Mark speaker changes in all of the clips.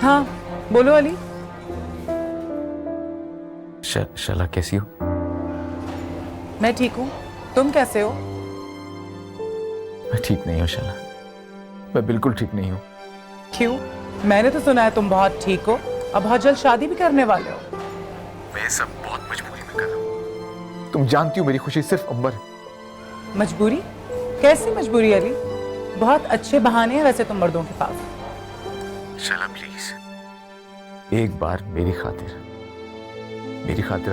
Speaker 1: हाँ बोलो अली।
Speaker 2: शला कैसी हो?
Speaker 1: मैं ठीक हूँ, तुम कैसे हो?
Speaker 2: मैं ठीक नहीं हूँ शला, मैं बिल्कुल ठीक नहीं हूँ।
Speaker 1: क्यों? मैंने तो सुना है तुम बहुत ठीक हो और बहुत जल्द शादी भी करने वाले हो।
Speaker 2: मैं सब बहुत मजबूरी में कर रहा हूँ। तुम जानती हो मेरी खुशी सिर्फ अंबर है।
Speaker 1: मजबूरी? कैसी मजबूरी अली? बहुत अच्छे बहाने हैं वैसे तुम मर्दों के पास।
Speaker 2: शला प्लीज, एक बार मेरी खातिर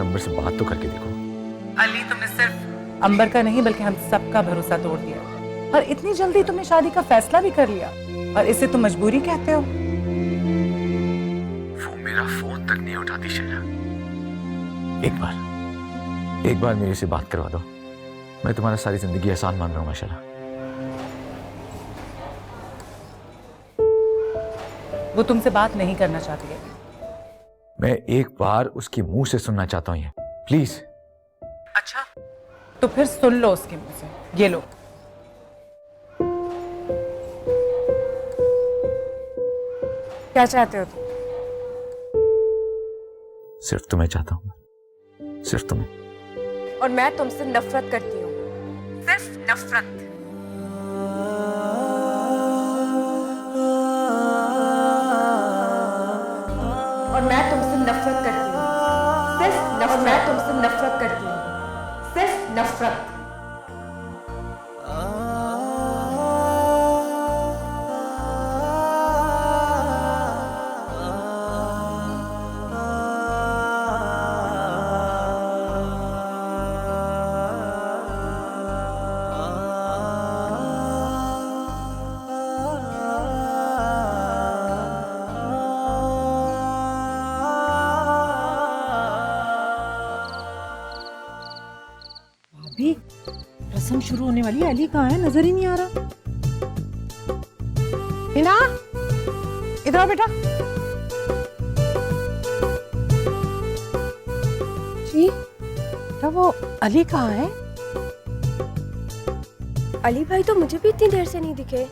Speaker 2: अंबर से बात तो करके देखो।
Speaker 1: अली तुमने सिर्फ अंबर का नहीं बल्कि हम सबका भरोसा तोड़ दिया और इतनी जल्दी तुमने शादी का फैसला भी कर लिया और इसे तुम मजबूरी कहते हो?
Speaker 2: वो मेरा फोन तक नहीं उठाती शला। एक बार मेरे से बात करवा दो, मैं तुम्हारा सारी जिंदगी आसान मान लूंगा शला।
Speaker 1: वो तुमसे बात नहीं करना चाहती है।
Speaker 2: मैं एक बार उसके मुंह से सुनना चाहता हूँ ये, प्लीज।
Speaker 1: अच्छा तो फिर सुन लो उसके मुंह से, ये लो। क्या चाहते हो तुम?
Speaker 2: सिर्फ तुम्हें चाहता हूँ, सिर्फ तुम्हें।
Speaker 3: और मैं तुमसे नफरत करती हूँ, सिर्फ नफरत। और मैं तुमसे नफरत करती हूँ, सिर्फ नफरत। और मैं तुमसे नफरत करती हूँ, सिर्फ नफरत।
Speaker 4: अभी रस्म शुरू होने वाली है, अली कहाँ है? नजर ही नहीं आ रहा। हिना, इधर आओ बेटा। जी बेटा, वो अली कहाँ है?
Speaker 3: अली भाई तो मुझे भी इतनी देर से नहीं दिखे,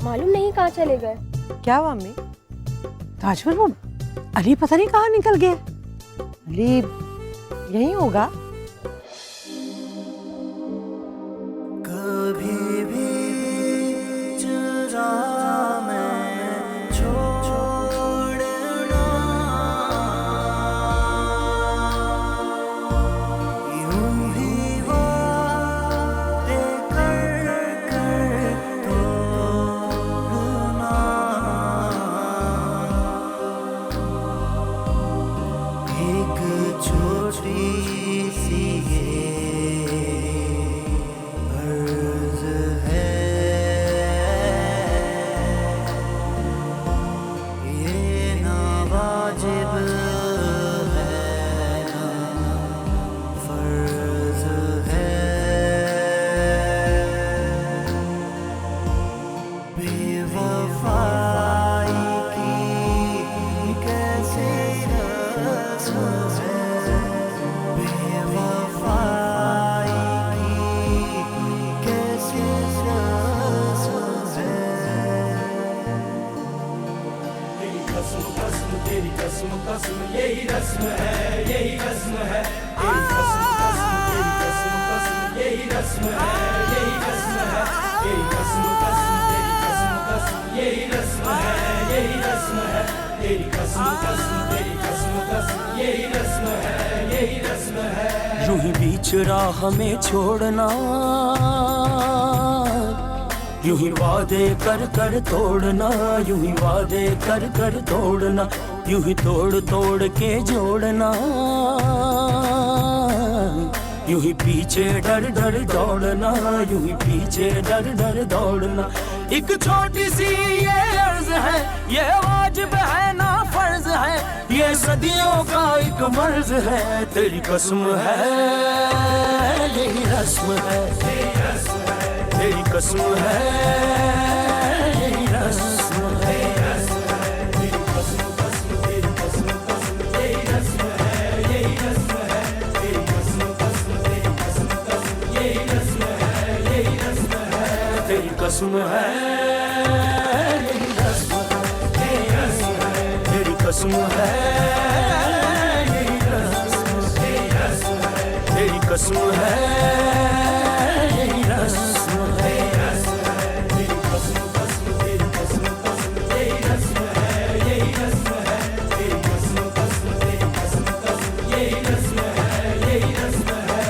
Speaker 3: मालूम नहीं कहाँ चले गए।
Speaker 4: क्या हुआ अम्मी? ताजमल, वो अली पता नहीं कहाँ निकल गया। अली यहीं होगा।
Speaker 5: यूं ही बीच राह में छोड़ना, यूं ही वादे कर कर तोड़ना, यूं ही वादे कर कर तोड़ना, यूं ही तोड़ तोड़ के जोड़ना, यूं ही पीछे डर डर दौड़ना, यूं ही पीछे डर डर दौड़ना। एक छोटी सी ये अर्ज है, ये वाजिब है ना फर्ज है, ये सदियों का एक मर्ज है, तेरी कसम है यही रस्म है, तेरी कसम है यही रस्म है, तेरी कसम कसम तेरी कसम कसम यही रस्म है, यही रस्म है, तेरी कसम कसम तेरी कसम कसम यही रस्म है, यही रस्म है, तेरी कसम है यही रस्म है, तेरी रस्म है, यही रस्म है, तेरी कसम है, यही रस्म है, तेरी कसम कसम, तेरी कसम कसम, तेरी रस्म है, यही रस्म है, तेरी कसम कसम, तेरी कसम कसम, यही रस्म है, यही रस्म है।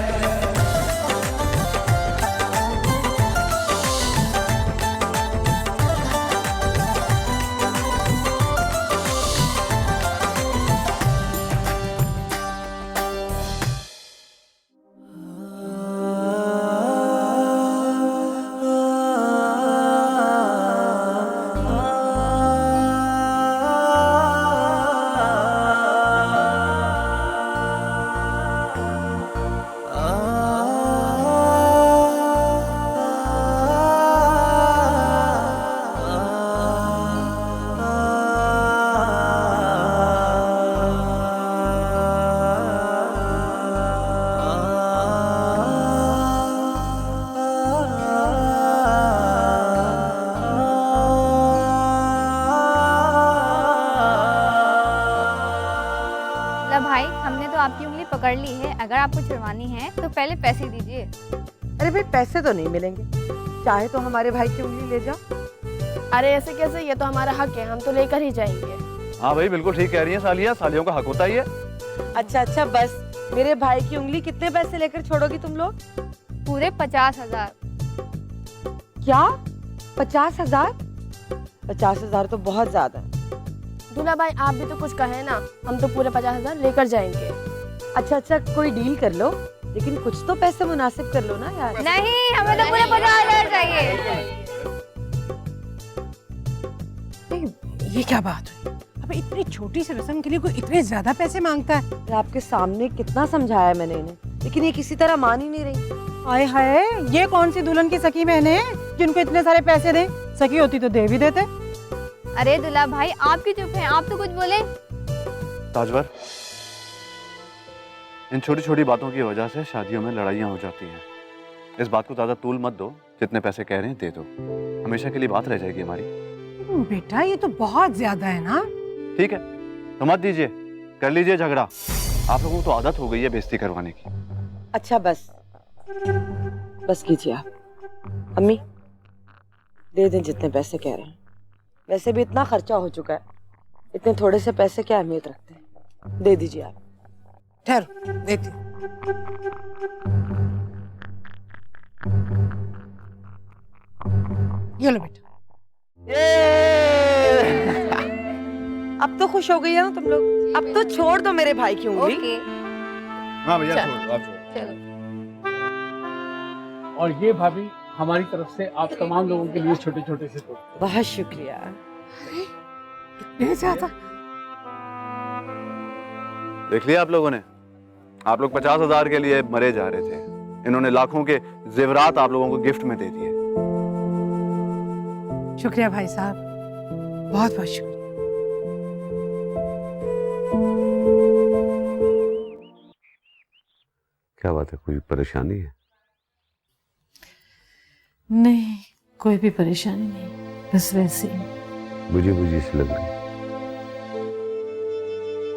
Speaker 6: भाई हमने तो आपकी उंगली पकड़ ली है, अगर आपको छुड़वानी है तो पहले पैसे दीजिए।
Speaker 4: अरे भाई पैसे तो नहीं मिलेंगे, चाहे तो हमारे भाई की उंगली ले जाओ।
Speaker 3: अरे ऐसे कैसे, ये तो हमारा हक है, हम तो लेकर ही जाएंगे।
Speaker 7: हाँ भाई बिल्कुल ठीक कह रही है सालिया, सालियों का हक होता ही है।
Speaker 4: अच्छा अच्छा बस, मेरे भाई की उंगली कितने पैसे लेकर छोड़ोगी तुम लोग?
Speaker 6: पूरे 50,000।
Speaker 4: क्या 50,000? 50,000 तो बहुत ज्यादा है।
Speaker 3: दूल्हा भाई आप भी तो कुछ कहे ना, हम तो पूरे 50,000 लेकर जाएंगे।
Speaker 4: अच्छा अच्छा कोई डील कर लो, लेकिन कुछ तो पैसे मुनासिब कर लो ना यार।
Speaker 6: नहीं, हमें तो पूरे 50,000 चाहिए।
Speaker 4: ये क्या बात हुई?
Speaker 8: अबे इतनी छोटी सी रस्म के लिए कोई इतने ज्यादा पैसे मांगता है?
Speaker 4: आपके सामने कितना समझाया मैंने इन्हें, लेकिन ये किसी तरह मान ही नहीं रही।
Speaker 8: हाय हाय, ये कौन सी दुल्हन की सखी बहन है जिनको इतने सारे पैसे दे? सखी होती तो दे भी देते।
Speaker 6: अरे दूल्हा भाई आप क्यों चुप हैं, आप तो कुछ बोले।
Speaker 7: ताजवर, इन छोटी छोटी बातों की वजह से शादियों में लड़ाइयाँ हो जाती हैं। इस बात को ज्यादा तूल मत दो, जितने पैसे कह रहे हैं दे दो, हमेशा के लिए बात रह जाएगी हमारी।
Speaker 8: बेटा ये तो बहुत ज्यादा है ना।
Speaker 7: ठीक है तो मत दीजिए, कर लीजिए झगड़ा। आप लोगों को तो आदत हो गई है बेइज्जती करवाने की।
Speaker 4: अच्छा बस बस कीजिए आप। अम्मी दे दें जितने पैसे कह रहे हैं, वैसे भी इतना खर्चा हो चुका है, इतने थोड़े से पैसे क्या अहमियत रखते हैं, दे दीजिए आप।
Speaker 8: ठहरो देती। ये लो बेटा।
Speaker 4: अब तो खुश हो गई है ना तुम लोग? अब तो छोड़ दो मेरे भाई की उंगली।
Speaker 6: ओके
Speaker 2: हाँ भैया छोड़, आप छोड़।
Speaker 6: चलो।
Speaker 9: और ये भाभी हमारी तरफ से आप तमाम लोगों के लिए छोटे छोटे से तोहफे।
Speaker 4: बहुत शुक्रिया।
Speaker 8: इतने ज्यादा?
Speaker 7: देख लिया आप लोगों ने, आप लोग 50,000 के लिए मरे जा रहे थे, इन्होंने लाखों के जेवरात आप लोगों को गिफ्ट में दे दिए।
Speaker 8: शुक्रिया भाई साहब, बहुत बहुत शुक्रिया।
Speaker 10: क्या बात है, कोई परेशानी है?
Speaker 8: नहीं कोई भी परेशानी नहीं, बस वैसे ही।
Speaker 10: बुझी बुझी सी लग रही।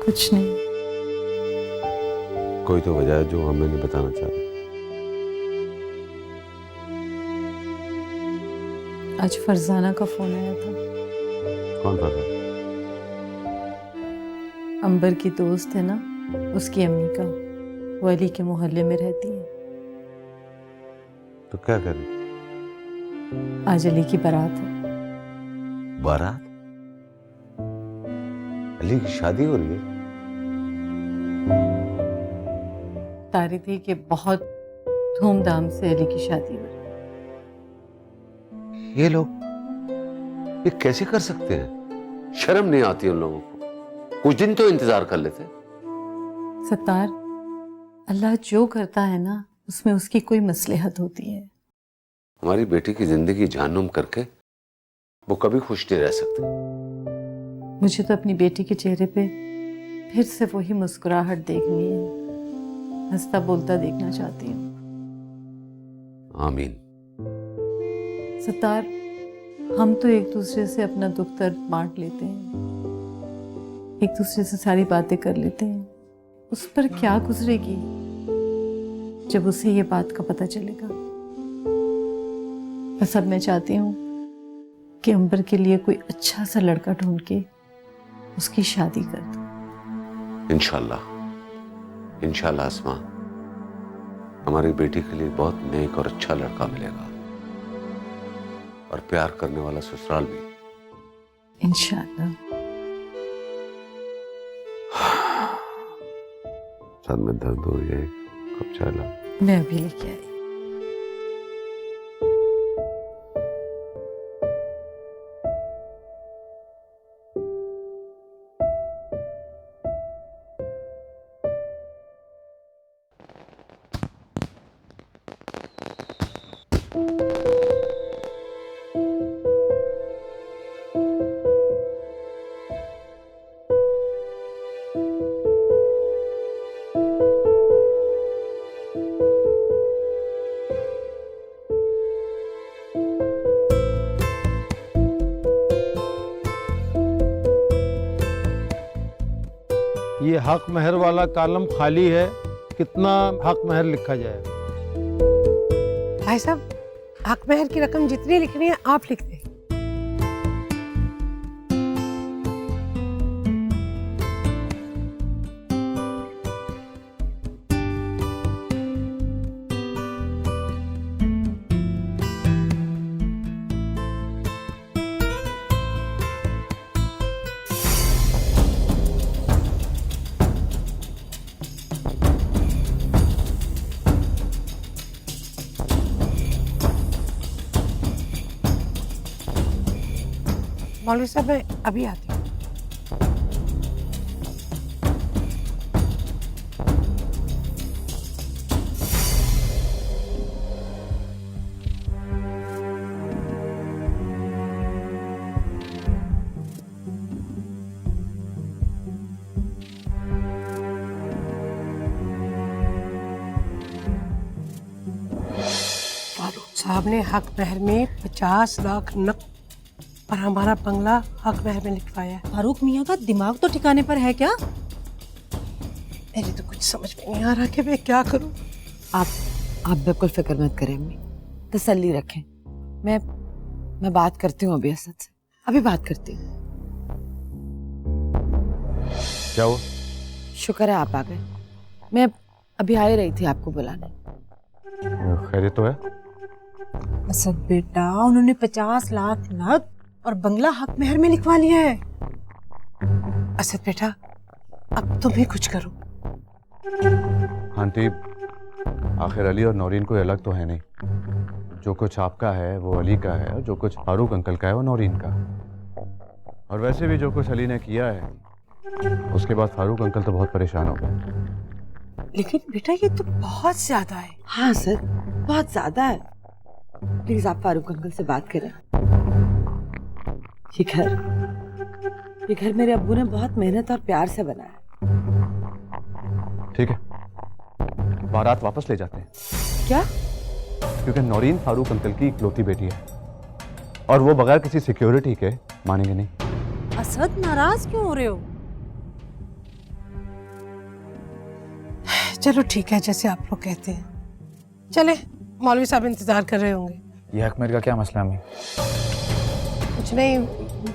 Speaker 8: कुछ नहीं।
Speaker 10: कोई तो वजह है जो हमें नहीं बताना चाहते।
Speaker 8: आज फरजाना का फोन आया था।
Speaker 10: कौन था?
Speaker 8: अंबर की दोस्त है ना, उसकी अम्मी का, वो अली के मोहल्ले में रहती है।
Speaker 10: तो क्या करें?
Speaker 8: आज अली की बारात है।
Speaker 10: बारात? अली की शादी हो रही है?
Speaker 8: बता रही थी कि बहुत धूमधाम से अली की शादी हो रही है।
Speaker 10: ये लोग ये कैसे कर सकते हैं? शर्म नहीं आती उन लोगों को? कुछ दिन तो इंतजार कर लेते।
Speaker 8: सत्तार, अल्लाह जो करता है ना उसमें उसकी कोई मसलहत होती है।
Speaker 10: हमारी बेटी की जिंदगी जानूम करके वो कभी खुश नहीं रह सकते।
Speaker 8: मुझे तो अपनी बेटी के चेहरे पे फिर से वही मुस्कुराहट देखनी है, हंसता बोलता देखना चाहती हूँ।
Speaker 10: आमीन।
Speaker 8: सत्तार, हम तो एक दूसरे से अपना दुख दर्द बांट लेते हैं, एक दूसरे से सारी बातें कर लेते हैं, उस पर क्या गुजरेगी जब उसे ये बात का पता चलेगा। बस अब मैं चाहती हूँ कि अंबर के लिए कोई अच्छा सा लड़का ढूंढ के उसकी शादी कर दूं।
Speaker 10: इंशाल्लाह, इंशाल्लाह अस्मा, हमारी बेटी के लिए बहुत नेक और अच्छा लड़का मिलेगा, और प्यार करने वाला ससुराल भी।
Speaker 8: इंशाल्लाह।
Speaker 10: सर में दर्द हो गया, कब चाय ला?
Speaker 8: मैं अभी लेके आई।
Speaker 11: ये हक महर वाला कॉलम खाली है, कितना हक महर लिखा जाए?
Speaker 12: भाई साहब, हक महर की रकम जितनी लिखनी है आप लिख दें। मौलवी साहब, मैं अभी आती हूँ। फारूक साहब ने हक महर में 50 लाख नकद और हमारा बंगला हक महर में लिखवाया है।
Speaker 8: फारूक मियाँ का दिमाग तो ठिकाने पर है क्या?
Speaker 12: मेरी तो कुछ समझ में नहीं आ रहा कि मैं क्या करूं।
Speaker 4: आप बिल्कुल फिक्र मत करें अम्मी, तसल्ली रखें। मैं बात करती हूँ अभी असद से, अभी बात करती हूँ।
Speaker 2: क्या हुआ?
Speaker 4: शुक्र है आप आ गए, मैं अभी आ ही रही थी आपको बुलाने।
Speaker 2: खैरियत तो है?
Speaker 12: असद बेटा, उन्होंने 50 लाख नकद और बंगला हक महर में लिखवा लिया है। असद बेटा, अब तुम ही कुछ करो।
Speaker 7: आंटी, आखिर अली और नौरीन कोई अलग तो है नहीं। जो कुछ आपका है वो अली का है, और जो कुछ फारूक अंकल का है वो नौरीन का। और वैसे भी जो कुछ अली ने किया है उसके बाद फारूक अंकल तो बहुत परेशान हो गए।
Speaker 12: लेकिन बेटा, ये तो बहुत ज्यादा है।
Speaker 4: हाँ सर, बहुत ज्यादा है। प्लीज आप फारूक अंकल से बात करें। ये घर मेरे अब्बू ने बहुत मेहनत और प्यार से बनाया।
Speaker 7: ठीक है, बारात वापस ले जाते हैं।
Speaker 4: क्या?
Speaker 7: क्योंकि नौरीन फारूक अंकल की इकलौती बेटी है और वो बगैर किसी सिक्योरिटी के मानेंगे नहीं।
Speaker 8: असद, नाराज क्यों हो रहे हो?
Speaker 12: चलो ठीक है, जैसे आप लोग कहते हैं। चले, मौलवी साहब इंतजार कर रहे होंगे।
Speaker 2: ये हक महर का क्या मसला है?
Speaker 12: कुछ नहीं,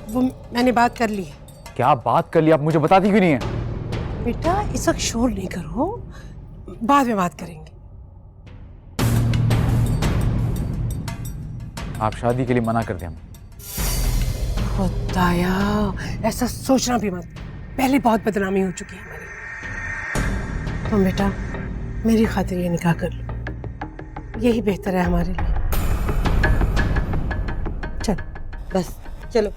Speaker 12: वो मैंने बात कर ली है।
Speaker 2: क्या बात कर ली? आप मुझे बताती क्यों नहीं है?
Speaker 12: बेटा, इस वक्त शोर नहीं करो, बाद में बात करेंगे।
Speaker 2: आप शादी के लिए मना कर दें हमें।
Speaker 12: खुदाया, ऐसा सोचना भी मत, पहले बहुत बदनामी हो चुकी है हमारी। तुम बेटा मेरी खातिर ये निकाह कर लो, यही बेहतर है हमारे लिए। चल
Speaker 4: बस चलो।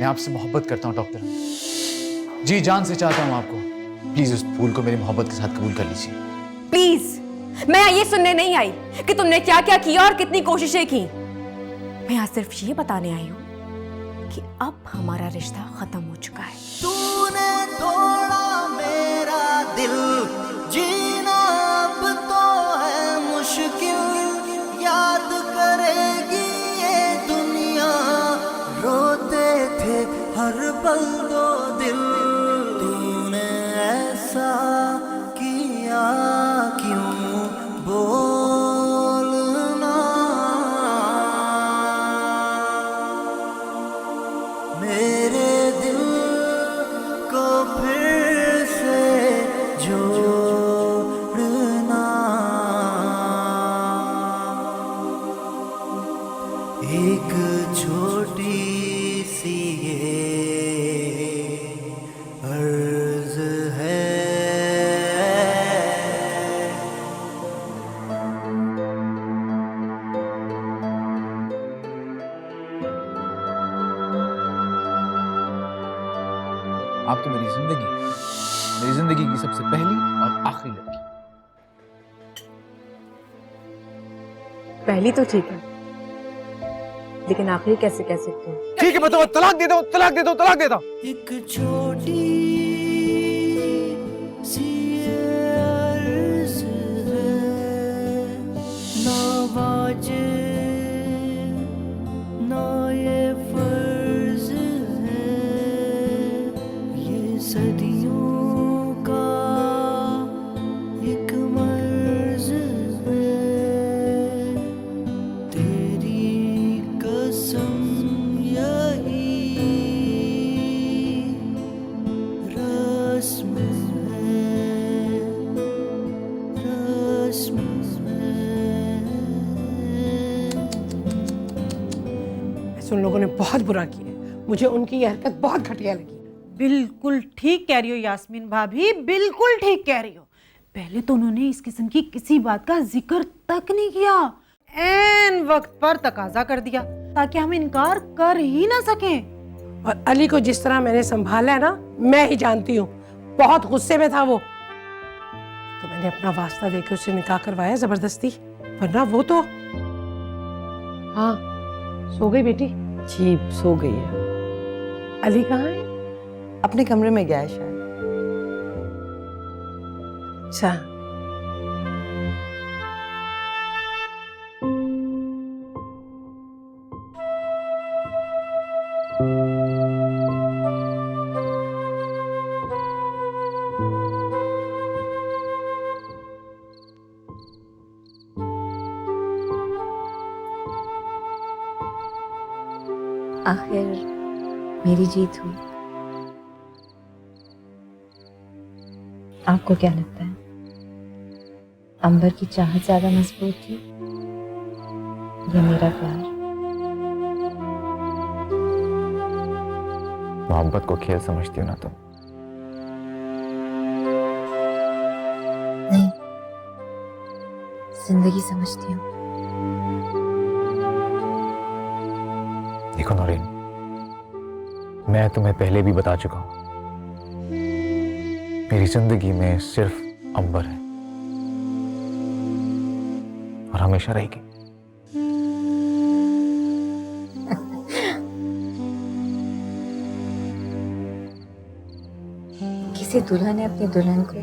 Speaker 2: मैं आपसे मोहब्बत करता हूँ डॉक्टर, जी जान से चाहता हूँ आपको। प्लीज उस फूल को मेरी मोहब्बत के साथ कबूल कर लीजिए।
Speaker 3: प्लीज, मैं ये सुनने नहीं आई कि तुमने क्या क्या किया और कितनी कोशिशें की। मैं यहाँ सिर्फ ये बताने आई हूँ कि अब हमारा रिश्ता खत्म हो चुका है।
Speaker 5: तूने तोड़ा मेरा दिल, जीना अब तो है मुश्किल। याद करेगी ये दुनिया, रोते थे हर पल दो दिल। तूने ऐसा किया क्यों बोलना, मेरे दिल को फिर से जोड़ना। एक छोटी सी ये अर्ज है,
Speaker 2: आप तो मेरी जिंदगी की सबसे पहली और आखिरी लड़की।
Speaker 12: पहली तो ठीक है, लेकिन आखिरी कैसे कह सकते हैं?
Speaker 2: ठीक है, मैं तो तलाक दे दो, तलाक दे दो, तलाक दे दो।
Speaker 5: एक छोटी सी अर्ज है, ना बाजे ना ये फर्ज है, ये सदियों का एक मर्ज है। तेरी कसम यही रस्म है, रस्म है।
Speaker 12: ऐसे उन लोगों ने बहुत बुरा किया, मुझे उनकी ये हरकत बहुत घटिया लगी।
Speaker 8: बिल्कुल ठीक कह रही हो यास्मीन भाभी, बिल्कुल ठीक कह रही हो। पहले तो उन्होंने इस किस्म की किसी बात का जिक्र तक नहीं किया, ऐन वक्त पर तकाजा कर दिया ताकि हम इनकार कर ही ना सकें।
Speaker 12: और अली को जिस तरह मैंने संभाला है ना, मैं ही जानती हूँ, बहुत गुस्से में था वो। तो मैंने अपना वास्ता देकर उससे निकाह करवाया जबरदस्ती, वरना वो तो। हाँ, सो गई बेटी?
Speaker 4: जी सो गई है।
Speaker 12: अली कहाँ है?
Speaker 4: अपने कमरे में गया है शायद।
Speaker 12: अच्छा,
Speaker 3: आखिर मेरी जीत हुई। आपको क्या लगता है, अंबर की चाहत ज्यादा मजबूत थी या मेरा प्यार?
Speaker 2: मोहब्बत को खेल समझती हो ना तुम।
Speaker 3: नहीं, जिंदगी समझती हूँ।
Speaker 2: देखो नौरीन, मैं तुम्हें पहले भी बता चुका हूं, मेरी जिंदगी में सिर्फ अंबर है और हमेशा रहेगी।
Speaker 3: किसी दुल्हन ने अपनी दुल्हन को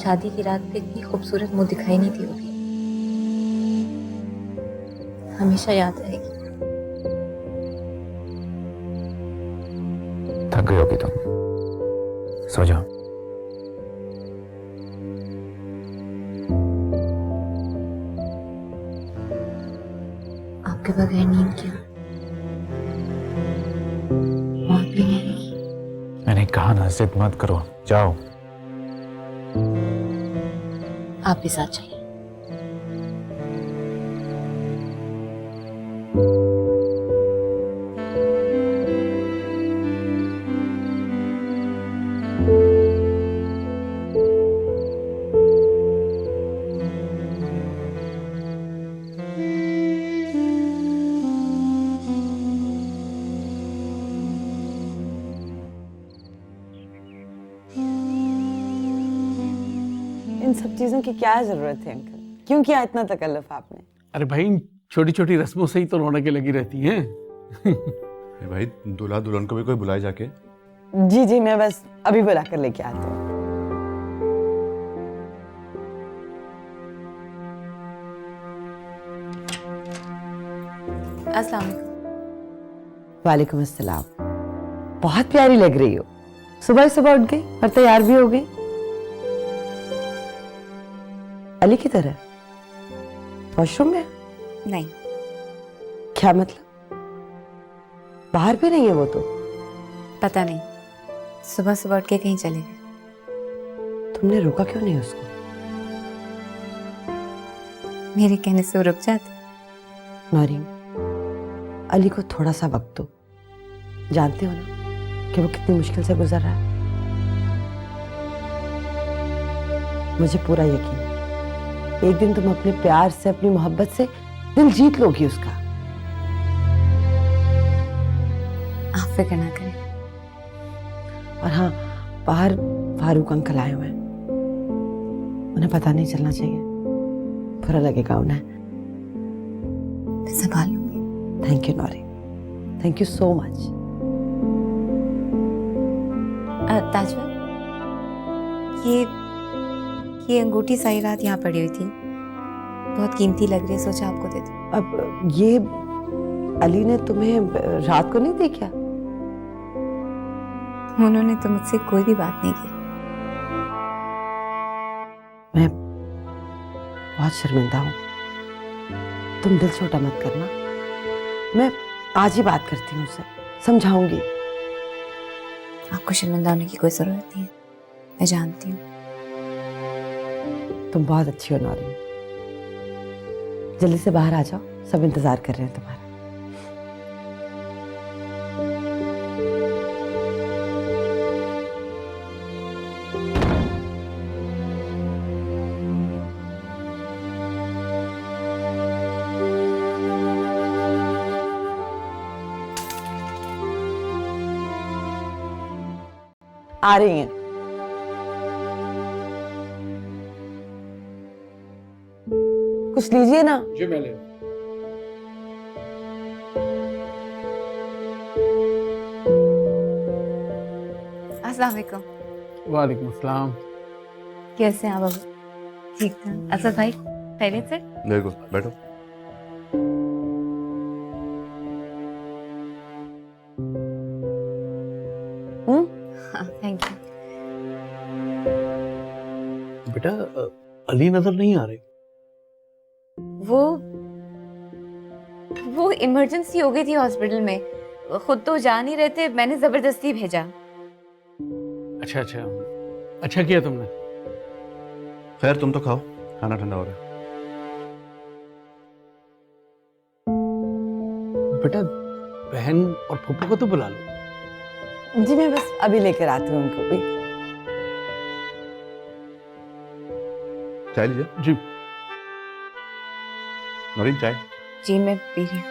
Speaker 3: शादी की रात पे इतनी खूबसूरत मुंह दिखाई नहीं दी होगी। हमेशा याद रहेगी।
Speaker 2: थक गई होगी तुम, सो जाओ।
Speaker 3: आपके बगैर नींद क्यों? मौत भी नहीं आएगी।
Speaker 2: मैंने कहा ना, जिद मत करो, जाओ।
Speaker 3: आप भी साथ चलिए।
Speaker 4: इन सब चीजों की क्या जरूरत है अंकल? क्यों किया इतना तकल्लुफ आपने?
Speaker 9: अरे भाई इन छोटी छोटी रस्मों से ही तो रौनकें लगी रहती हैं।
Speaker 7: भाई दूल्हा दुल्हन को भी कोई बुलाए जाके।
Speaker 4: जी जी, मैं बस अभी बुला कर लेके आती हूँ।
Speaker 3: अस्सलाम वालेकुम।
Speaker 4: वालेकुम अस्सलाम। बहुत प्यारी लग रही हो। सुबह सुबह उठ गई और तैयार भी हो गई। अली की तरह वॉशरूम में?
Speaker 3: नहीं।
Speaker 4: क्या मतलब? बाहर भी नहीं है वो तो?
Speaker 3: पता नहीं, सुबह सुबह उठ के कहीं चले गए।
Speaker 4: तुमने रोका क्यों नहीं उसको?
Speaker 3: मेरे कहने से वो रुक जाते।
Speaker 4: नौरीन, अली को थोड़ा सा वक्त दो। जानते हो ना कि वो कितनी मुश्किल से गुजर रहा है। मुझे पूरा यकीन है एक दिन तुम अपने प्यार से, अपनी मोहब्बत से दिल जीत लोगी उसका।
Speaker 3: आप फिक्र ना करें।
Speaker 4: और हाँ, बाहर फारूक अंकल आए हुए हैं, उन्हें पता नहीं चलना चाहिए, बुरा लगेगा उन्हें।
Speaker 3: मैं संभाल लूंगी।
Speaker 4: Thank you Naureen, thank you so much.
Speaker 3: Tajwa, ये अंगूठी सारी रात यहाँ पड़ी हुई थी, बहुत कीमती लग रही है, सोचा आपको दे दूं।
Speaker 4: अब ये अली ने तुम्हें रात को नहीं देखा?
Speaker 3: उन्होंने तो मुझसे कोई भी बात नहीं की।
Speaker 4: मैं बहुत शर्मिंदा हूँ, तुम दिल छोटा मत करना। मैं आज ही बात करती हूँ उससे, समझाऊंगी।
Speaker 3: आपको शर्मिंदा होने की कोई जरूरत नहीं है, मैं जानती हूँ।
Speaker 4: तुम बहुत अच्छी हो नौरीन, जल्दी से बाहर आ जाओ, सब इंतजार कर रहे हैं तुम्हारा। आ रही हैं। कुछ लीजिए ना।
Speaker 9: जी मैं ले।
Speaker 3: अस्सलाम वालेकुम।
Speaker 9: वालेकुम अस्सलाम।
Speaker 3: कैसे हैं आप अभी? ठीक है। असद भाई खैरियत से?
Speaker 7: देखो बैठो।
Speaker 3: हाँ, थैंक यू।
Speaker 9: बेटा अली नजर नहीं आ रहे।
Speaker 3: वो इमरजेंसी हो गई थी हॉस्पिटल में, खुद तो जा नहीं रहे थे, मैंने जबरदस्ती भेजा।
Speaker 9: अच्छा अच्छा, अच्छा किया तुमने।
Speaker 7: खैर तुम तो खाओ, खाना ठंडा हो रहा है।
Speaker 9: बेटा बहन और फूफू को तो बुला लो।
Speaker 4: जी मैं बस अभी लेकर आती हूँ उनको भी।
Speaker 7: चाय लीजिए।
Speaker 9: जी
Speaker 7: नौरीन चाय।
Speaker 3: जी मैं पी रही हूँ।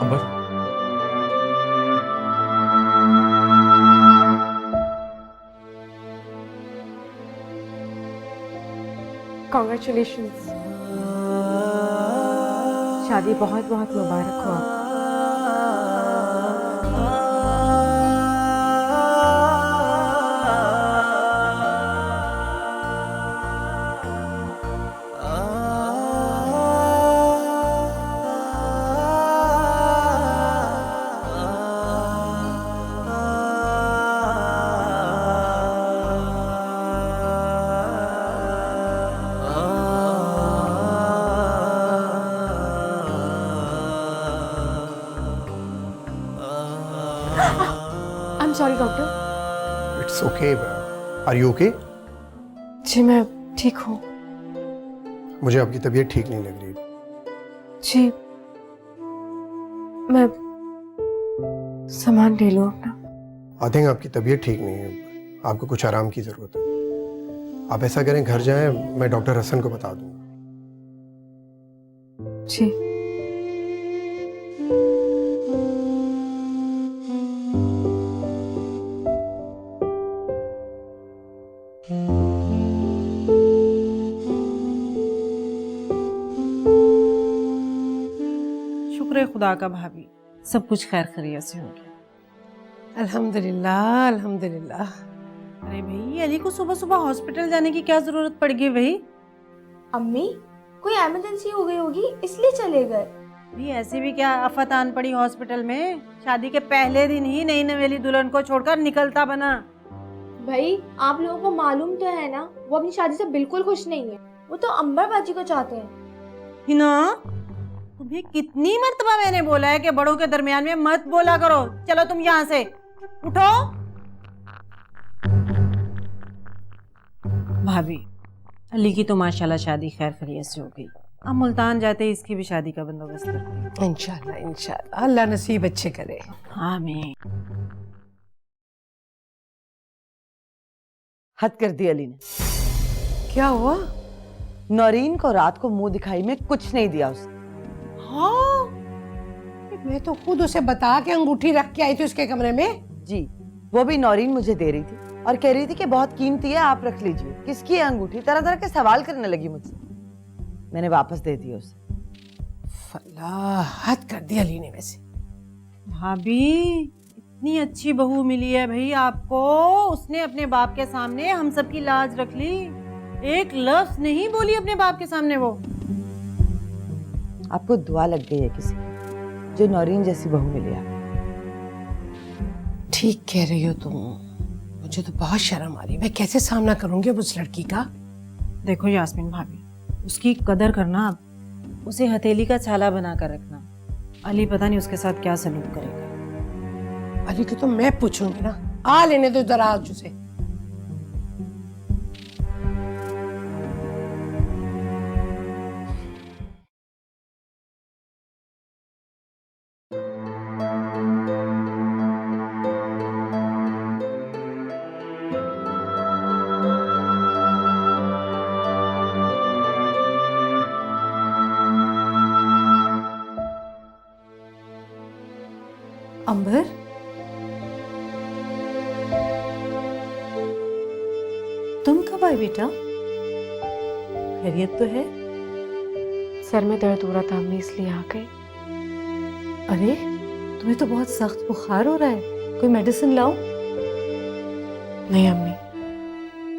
Speaker 2: अंबर,
Speaker 12: कॉन्ग्रेचुलेशंस, शादी बहुत बहुत मुबारक हो आप। I'm sorry doctor.
Speaker 11: It's okay. Are you okay?
Speaker 12: जी मैं ठीक हूँ।
Speaker 11: मुझे आपकी तबीयत ठीक नहीं लग रही।
Speaker 12: जी मैं सामान ले लूँ अपना।
Speaker 11: आई थिंक आपकी तबीयत ठीक नहीं है,
Speaker 13: आपको कुछ आराम की ज़रूरत है। आप ऐसा करें, घर जाएं, मैं डॉक्टर हसन को बता दूंगा।
Speaker 3: जी।
Speaker 8: शुक्र है खुदा का भाभी, सब कुछ खैर खैरियत से हो गया।
Speaker 12: अल्हम्दुलिल्लाह अल्हम्दुलिल्लाह।
Speaker 8: अरे भाई, अली को सुबह सुबह हॉस्पिटल जाने की क्या जरूरत पड़ गई भाई?
Speaker 14: अम्मी, कोई इमरजेंसी हो गई होगी इसलिए चले गए।
Speaker 8: भी ऐसे भी क्या आफत आन पड़ी हॉस्पिटल में? शादी के पहले दिन ही नई नवेली दुल्हन को छोड़कर निकलता बना।
Speaker 14: भाई, आप लोगों को मालूम तो है ना, वो अपनी शादी से बिल्कुल खुश नहीं है। वो तो अंबर बाजी को चाहते हैं।
Speaker 8: हिना, तुम्हें कितनी मर्तबा मैंने बोला है कि बड़ों के दरमियान में मत बोला करो। चलो तुम यहाँ से उठो। भाभी, अली की तो माशाल्लाह शादी खैर खैरियत से हो गई। अब मुल्तान जाते ही इसकी भी शादी का बंदोबस्त करते हैं।
Speaker 12: इंशाल्लाह इंशाल्लाह, अल्लाह नसीब अच्छे करे।
Speaker 8: आमीन।
Speaker 4: हद कर दी अली ने।
Speaker 12: क्या हुआ?
Speaker 4: नौरीन को रात को मुंह दिखाई में कुछ नहीं दिया उसने।
Speaker 12: हाँ, मैं तो खुद उसे बता के अंगूठी रख के आई थी उसके कमरे में।
Speaker 4: जी, वो भी नौरीन मुझे दे रही थी और कह रही थी कि बहुत कीमती है, आप रख लीजिए। किसकी है अंगूठी? तरह तरह के सवाल करने लगी मुझसे। मैंने वापस दे दी उसे।
Speaker 12: अल्लाह, हद कर दी अली ने। वैसे
Speaker 8: भाभी, इतनी अच्छी बहू मिली है भाई आपको। उसने अपने बाप के सामने हम सब की लाज रख ली। एक लफ्ज नहीं बोली अपने बाप के सामने वो।
Speaker 4: आपको दुआ लग गई है किसी की, जो नौरीन जैसी बहू मिली है।
Speaker 12: ठीक कह रही हो तुम। मुझे तो बहुत शर्म आ रही है। मैं कैसे सामना करूंगी अब उस लड़की का?
Speaker 8: देखो यास्मीन भाभी, उसकी कदर करना, उसे हथेली का छाला बना कर रखना। अली पता नहीं उसके साथ क्या सलूक करेगा।
Speaker 12: अली की तो मैं पूछूंगी ना। आ लेने दो जरा आज उसे।
Speaker 1: अंबर, तुम कब आए बेटा? खैरियत तो है?
Speaker 3: सर में दर्द हो रहा था अम्मी, इसलिए आ गई।
Speaker 1: अरे, तुम्हें तो बहुत सख्त बुखार हो रहा है। कोई मेडिसिन लाओ?
Speaker 3: नहीं अम्मी,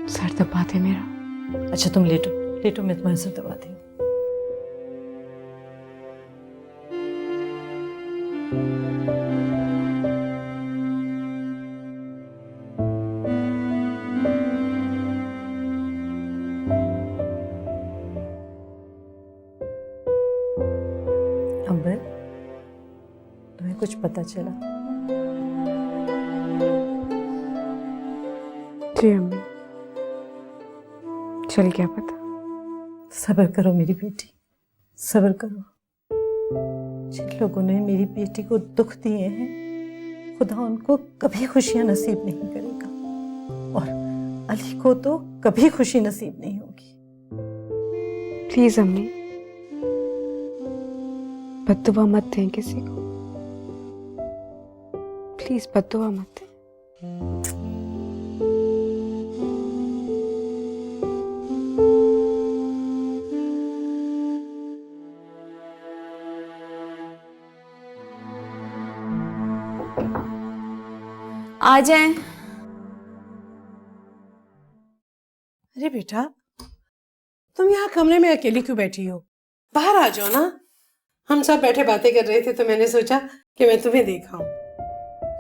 Speaker 3: सर दबाते मेरा।
Speaker 1: अच्छा तुम लेटो लेटो, मैं तुम्हारे सर दबाती हूँ। अंबर, तुम्हें कुछ पता चला?
Speaker 3: जी अम्मी, चल क्या पता।
Speaker 1: सब्र करो मेरी बेटी, सब्र करो। जिन लोगों ने मेरी बेटी को दुख दिए हैं, खुदा उनको कभी खुशियां नसीब नहीं करेगा, और अली को तो कभी खुशी नसीब नहीं होगी।
Speaker 3: प्लीज अम्मी, बद्दुआ मत दें किसी को। प्लीज बद्दुआ मत दें।
Speaker 14: आ जाएं।
Speaker 12: अरे बेटा, तुम यहाँ कमरे में अकेली क्यों बैठी हो? बाहर आ जाओ ना। हम सब बैठे बातें कर रहे थे तो मैंने सोचा कि मैं तुम्हें देखा हूँ।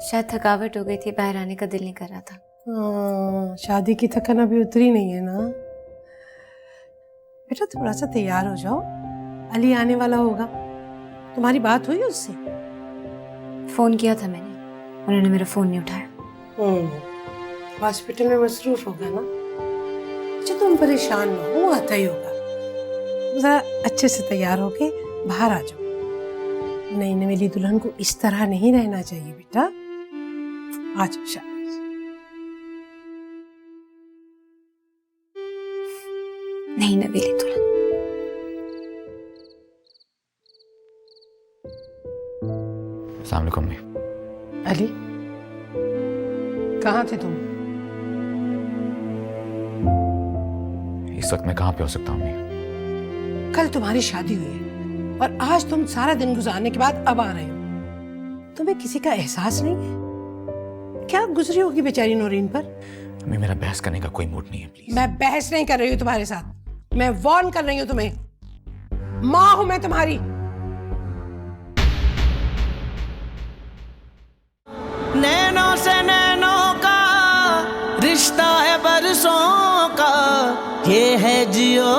Speaker 3: शायद थकावट हो गई थी, बाहर आने का दिल नहीं कर रहा था।
Speaker 12: हाँ, शादी की थकन अभी उतरी नहीं है ना। बेटा थोड़ा सा तैयार हो जाओ, अली आने वाला होगा। तुम्हारी बात हुई उससे?
Speaker 3: फोन किया था मैंने, उन्होंने मेरा फोन नहीं उठाया।
Speaker 12: हॉस्पिटल में मसरूफ होगा ना। अच्छा तुम परेशान ना हो, वो आता ही होगा। जरा अच्छे से तैयार होके बाहर आ जाओ। नई नवेली दुल्हन को इस तरह नहीं रहना चाहिए बेटा। आ जाओ शाबाश।
Speaker 3: नहीं नवेली दुल्हन।
Speaker 2: अस्सलाम वालेकुम अम्मी।
Speaker 12: अली, कहाँ थे तुम?
Speaker 2: इस वक्त मैं कहाँ पे हो सकता हूँ अम्मी?
Speaker 12: कल तुम्हारी शादी हुई है और आज तुम सारा दिन गुजारने के बाद अब आ रहे हो। तुम्हें किसी का एहसास नहीं है? क्या गुजरी होगी बेचारी नौरीन पर?
Speaker 2: अम्मी मेरा बहस करने का कोई मूड नहीं है, प्लीज।
Speaker 12: मैं बहस नहीं कर रही हूँ तुम्हारे साथ, मैं वार्न कर रही हूँ तुम्हें। माँ हूं मैं तुम्हारी।
Speaker 5: नैनों से नैनों का रिश्ता है बरसों का, ये है जियो